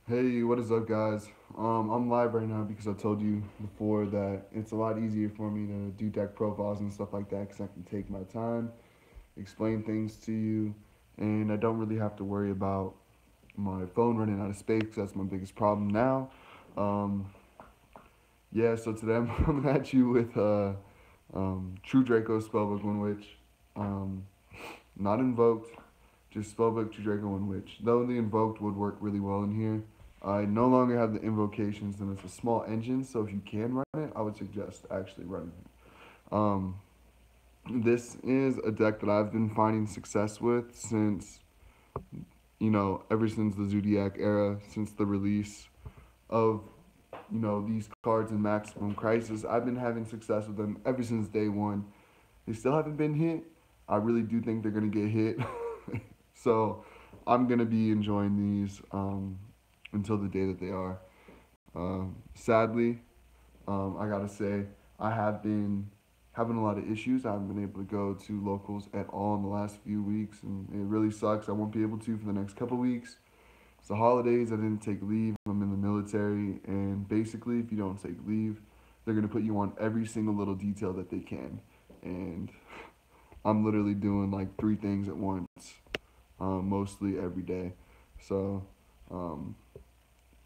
Hey, what is up, guys? I'm live right now because I told you before that it's a lot easier for me to do deck profiles and stuff like that because I can take my time, explain things to you, and I don't really have to worry about my phone running out of space because that's my biggest problem now. Um, yeah, so today I'm coming at you with True Draco Spellbook One Witch. Um, Not invoked, just Spellbook True Draco One Witch. Though the invoked would work really well in here. I no longer have the invocations, and it's a small engine, so if you can run it, I would suggest actually running it. This is a deck that I've been finding success with since, ever since the Zodiac era, since the release of, these cards in Maximum Crisis. I've been having success with them ever since day one. They still haven't been hit. I really do think they're going to get hit. So I'm going to be enjoying these until the day that they are. Sadly, I gotta say, I have been having a lot of issues. I haven't been able to go to locals at all in the last few weeks, and it really sucks. I won't be able to for the next couple weeks. It's the holidays. I didn't take leave. I'm in the military, and basically, if you don't take leave, they're gonna put you on every single little detail that they can. And I'm literally doing like three things at once, mostly every day. So, um,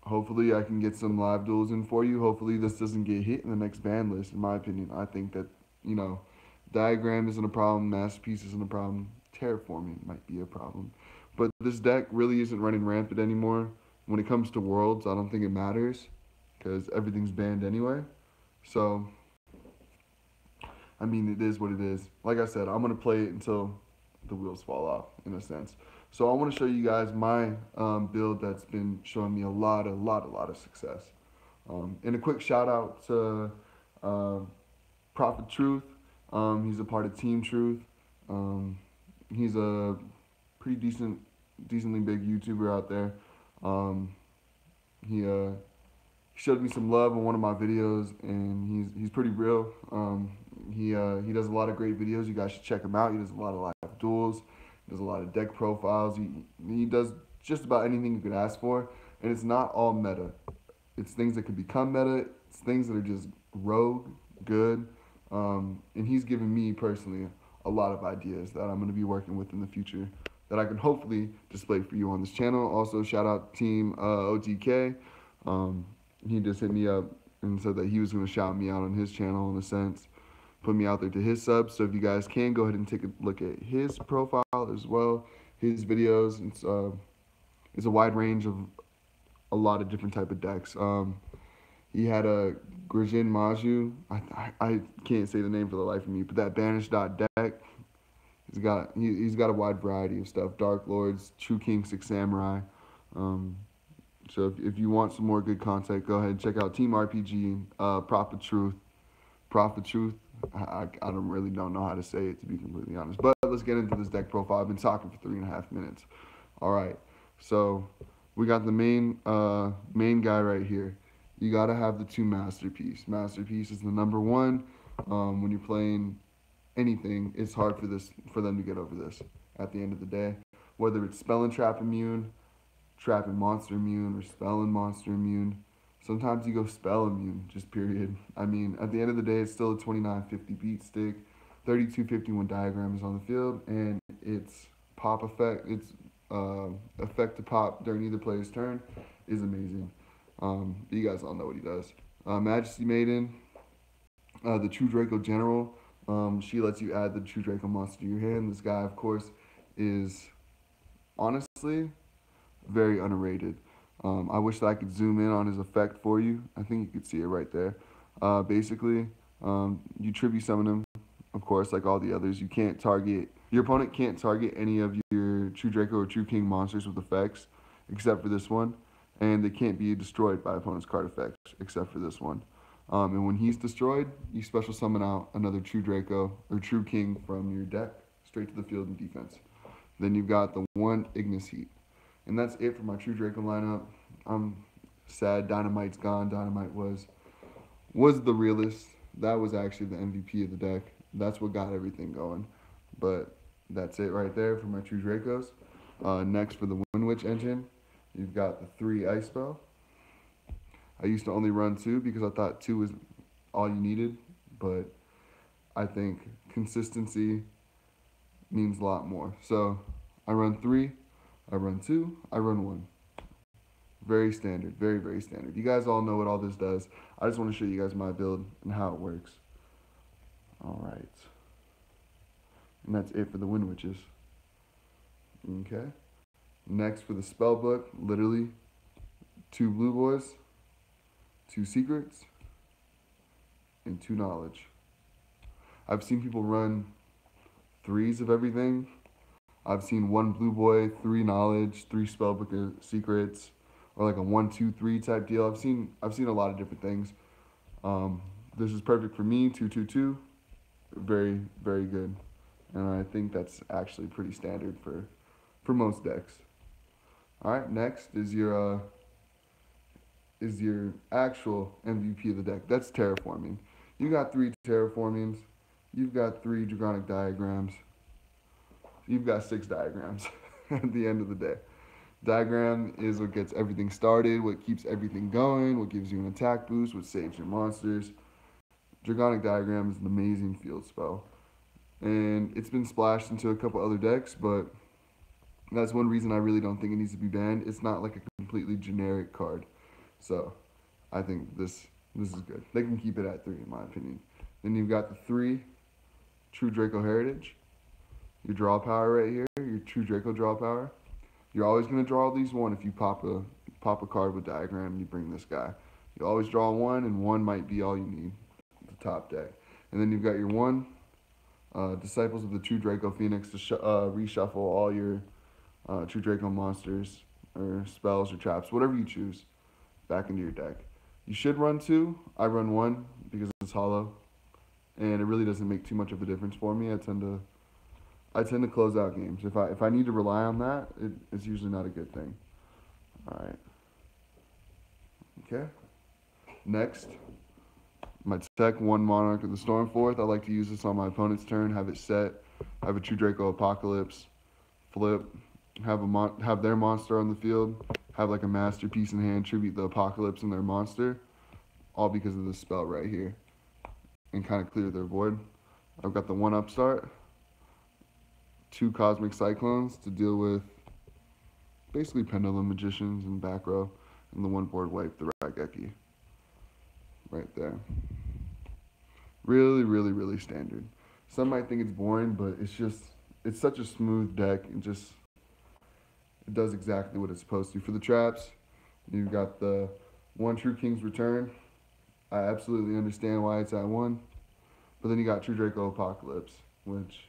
hopefully, I can get some live duels in for you. Hopefully, this doesn't get hit in the next ban list. In my opinion, I think that you know, diagram isn't a problem. Masterpiece isn't a problem. Terraforming might be a problem, but this deck really isn't running rampant anymore. When it comes to worlds, I don't think it matters because everything's banned anyway. So, I mean, it is what it is. Like I said, I'm gonna play it until the wheels fall off, in a sense. So I want to show you guys my build that's been showing me a lot of success. And a quick shout out to uh, Prophet Truth. He's a part of Team Truth. Um, he's a pretty decently big YouTuber out there. Um, he showed me some love in one of my videos, and he's pretty real. He does a lot of great videos. You guys should check him out. He does a lot of live duels. He does a lot of deck profiles. He does just about anything you could ask for, and it's not all meta. It's things that could become meta. It's things that are just rogue, good, and he's given me personally a lot of ideas that I'm going to be working with in the future that I can hopefully display for you on this channel. Also, shout out Team OTK. Um, he just hit me up and said that he was going to shout me out on his channel in a sense, put me out there to his subs. So if you guys can, go ahead and take a look at his profile as well, his videos. It's a wide range of a lot of different type of decks. He had a Grijin Maju. I can't say the name for the life of me, but that banished dot deck. He's got a wide variety of stuff. Dark Lords, True King, Six Samurai. Um, so if you want some more good content, go ahead and check out Team RPG, Prophet Truth. Prophet Truth. I don't know how to say it, to be completely honest. But let's get into this deck profile. I've been talking for 3.5 minutes. All right. So we got the main guy right here. You gotta have the two Masterpiece. Masterpiece is the number one. When you're playing anything, it's hard for them to get over this. At the end of the day, whether it's Spell and Trap immune, Trap and Monster immune, or Spell and Monster immune. Sometimes you go Spell immune, just period. I mean, at the end of the day, it's still a 2950 beat stick, 3251 diagram is on the field, and its pop effect, its effect to pop during either player's turn is amazing. You guys all know what he does. Majesty Maiden, the True Draco General. She lets you add the True Draco monster to your hand. This guy, of course, is honestly very underrated. I wish that I could zoom in on his effect for you. I think you could see it right there. Basically, you tribute summon him, of course, like all the others. Your opponent can't target any of your True Draco or True King monsters with effects, except for this one. And they can't be destroyed by opponent's card effects, except for this one. And when he's destroyed, you special summon out another True Draco or True King from your deck, straight to the field in defense. Then you've got the one Ignis Heat. And that's it for my True Draco lineup. I'm sad Dynamite's gone. Dynamite was the realest. That was actually the MVP of the deck. That's what got everything going. But that's it right there for my True Dracos. Next for the Wind Witch engine. You've got the 3 Ice Spell. I used to only run 2 because I thought 2 was all you needed, but I think consistency means a lot more. So I run 3, I run 2, I run 1. Very standard, very, very standard. You guys all know what all this does. I just want to show you guys my build and how it works. All right. And that's it for the Wind Witches. Okay. Next for the Spellbook, literally 2 Blue Boys, 2 Secrets, and 2 Knowledge. I've seen people run 3s of everything. I've seen 1 Blue Boy, 3 Knowledge, 3 Spellbook Secrets, or like a 1-2-3 type deal. I've seen a lot of different things. This is perfect for me. 2-2-2, very, very good, and I think that's actually pretty standard for most decks. All right, next is your actual MVP of the deck. That's Terraforming. You got 3 Terraformings. You've got 3 Draconic Diagrams. You've got 6 diagrams at the end of the day. Diagram is what gets everything started, what keeps everything going, what gives you an attack boost, what saves your monsters. Draconic Diagram is an amazing field spell. And it's been splashed into a couple other decks, but that's one reason I really don't think it needs to be banned. It's not like a completely generic card. So I think this is good. They can keep it at 3 in my opinion. Then you've got the 3 True Draco Heritage. Your draw power right here, your True Draco draw power. You're always going to draw at least 1 if you pop a card with Diagram and you bring this guy. You always draw 1, and 1 might be all you need. The top deck. And then you've got your 1 Disciples of the True Draco Phoenix to reshuffle all your True Draco monsters or spells or traps, whatever you choose, back into your deck. You should run 2. I run 1 because it's hollow, and it really doesn't make too much of a difference for me. I tend to close out games. If I need to rely on that, it's usually not a good thing. All right. Okay. Next, my tech 1 Monarch of the Stormforth. I like to use this on my opponent's turn. Have it set. Have a True Draco Apocalypse. Flip. Have their monster on the field. Have like a masterpiece in hand. Tribute the Apocalypse and their monster. All because of this spell right here. And kind of clear their board. I've got the 1 Upstart. 2 Cosmic Cyclones to deal with basically Pendulum Magicians and back row, and the 1 board wipe, the Raigeki. Right there. Really, really, really standard. Some might think it's boring, but it's such a smooth deck. It does exactly what it's supposed to. For the traps, you've got the 1 True King's Return. I absolutely understand why it's at 1. But then you got True Draco Apocalypse, which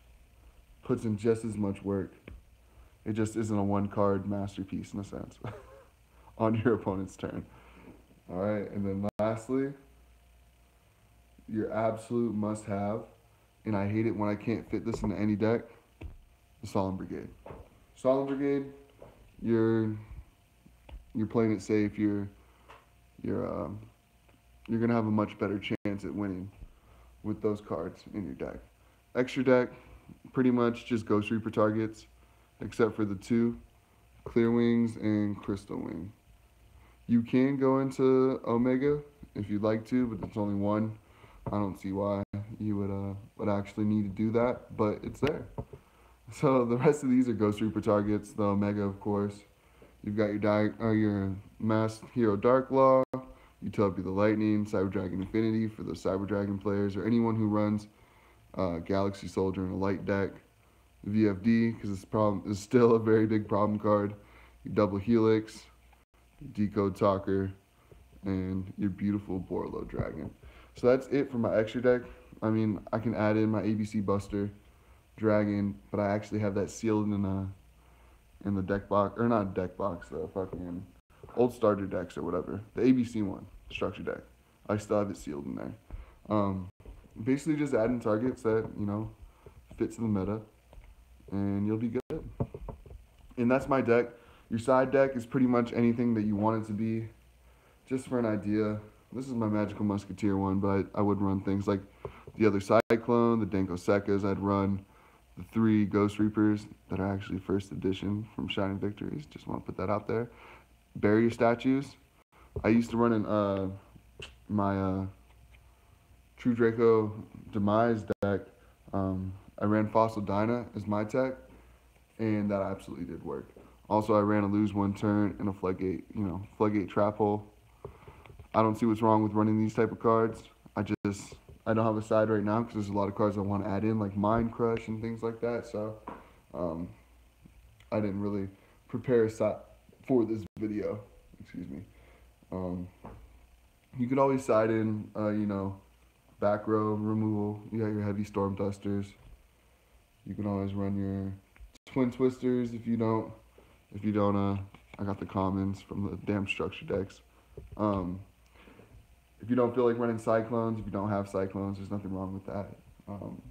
puts in just as much work. It just isn't a 1-card masterpiece in a sense on your opponent's turn. All right, and then lastly, your absolute must-have, and I hate it when I can't fit this into any deck, the Solemn Brigade. Solemn Brigade, you're playing it safe. You're gonna have a much better chance at winning with those cards in your deck. Extra deck, pretty much just Ghost Reaper targets, except for the 2 Clear Wings and Crystal Wing. You can go into Omega if you'd like to, but it's only 1. I don't see why you would actually need to do that, but it's there. So the rest of these are Ghost Reaper targets. The Omega, of course. You've got your Masked Hero Darklaw, Utopia the Lightning, Cyber Dragon Infinity for the Cyber Dragon players, or anyone who runs Galaxy Soldier in a light deck. VFD, because it's still a very big problem card. Your Double Helix, Decode Talker, and your beautiful Borlo Dragon. So that's it for my extra deck. I mean, I can add in my ABC Buster Dragon, but I actually have that sealed in the deck box, or not deck box, the fucking old starter decks or whatever. The ABC one, structure deck. I still have it sealed in there. Basically just adding targets that, fits the meta, and you'll be good. And that's my deck. Your side deck is pretty much anything that you want it to be. Just for an idea, this is my Magical Musketeer one, but I would run things like the other Cyclone, the Denko Sekkas. I'd run the 3 Ghost Reapers that are actually first edition from Shining Victories. Just want to put that out there. barrier statues. I used to run in my True Draco Demise deck. I ran Fossil Dyna as my tech, and that absolutely did work. Also, I ran a lose one turn and a floodgate, floodgate trap hole. I don't see what's wrong with running these type of cards. I don't have a side right now because there's a lot of cards I want to add in, like Mind Crush and things like that. So, um, I didn't really prepare a side for this video. Excuse me. Um, you could always side in, back row removal. You got your heavy storm dusters. You can always run your twin twisters if you don't. I got the commons from the damn structure decks. Um, if you don't feel like running cyclones, if you don't have cyclones, there's nothing wrong with that. Um,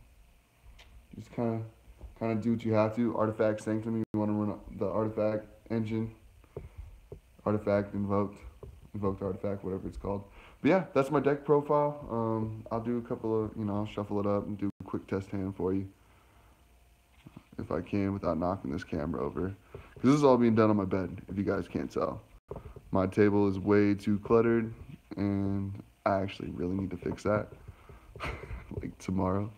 just kind of do what you have to. Artifact Sanctum, you want to run the artifact engine, artifact invoked artifact, whatever it's called. But yeah, that's my deck profile. I'll do a couple of, I'll shuffle it up and do a quick test hand for you if I can without knocking this camera over. Because this is all being done on my bed, if you guys can't tell. My table is way too cluttered, and I actually really need to fix that, like tomorrow.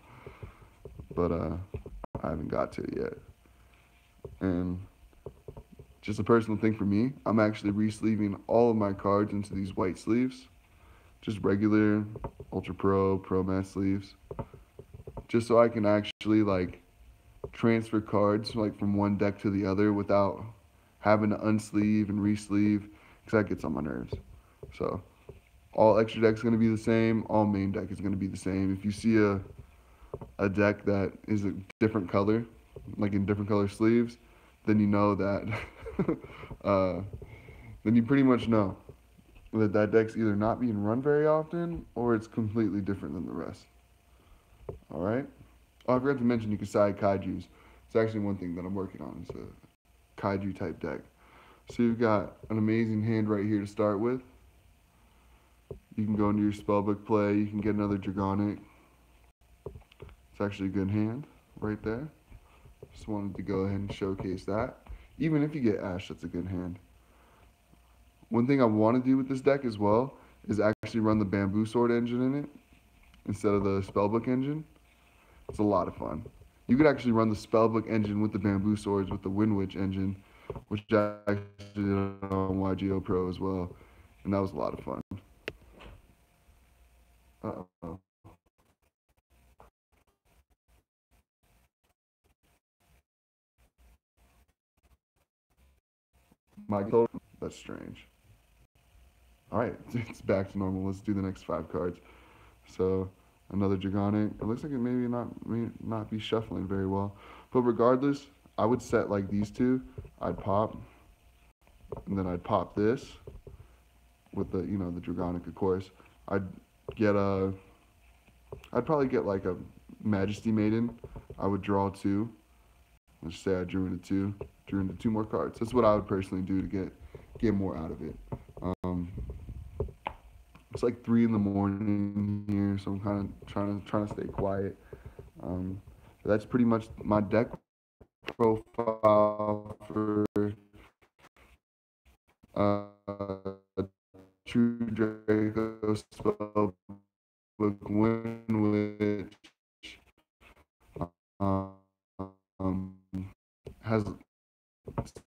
But I haven't got to it yet. And just a personal thing for me, I'm actually re-sleeving all of my cards into these white sleeves. Just regular Ultra Pro Mass sleeves. Just so I can actually transfer cards from one deck to the other without having to unsleeve and re-sleeve, because that gets on my nerves. So all extra deck is going to be the same. All main deck is going to be the same. If you see a deck that is a different color, like in different color sleeves, then you know that, then you pretty much know that deck's either not being run very often or it's completely different than the rest. All right? Oh, I forgot to mention you can side kaijus. It's actually one thing that I'm working on. It's a kaiju type deck. So you've got an amazing hand right here to start with. You can go into your Spellbook play. You can get another Dragonic. It's actually a good hand right there. Just wanted to go ahead and showcase that. Even if you get Ash, that's a good hand. One thing I want to do with this deck as well is actually run the Bamboo Sword engine in it instead of the Spellbook engine. It's a lot of fun. You could actually run the Spellbook engine with the Bamboo Swords with the Wind Witch engine, which I actually did on YGO Pro as well, and that was a lot of fun. Uh-oh. My total, that's strange. All right, it's back to normal. Let's do the next 5 cards. So another Dragonic. It looks like it may not be shuffling very well, but regardless, I would set like these two. I'd pop, and then I'd pop this with the the Dragonic, of course. I'd probably get like a Majesty Maiden. I would draw 2. Let's say I drew into 2 more cards. That's what I would personally do to get more out of it. It's like 3 in the morning here, so I'm kind of trying to stay quiet. That's pretty much my deck profile for True Draco Spellbook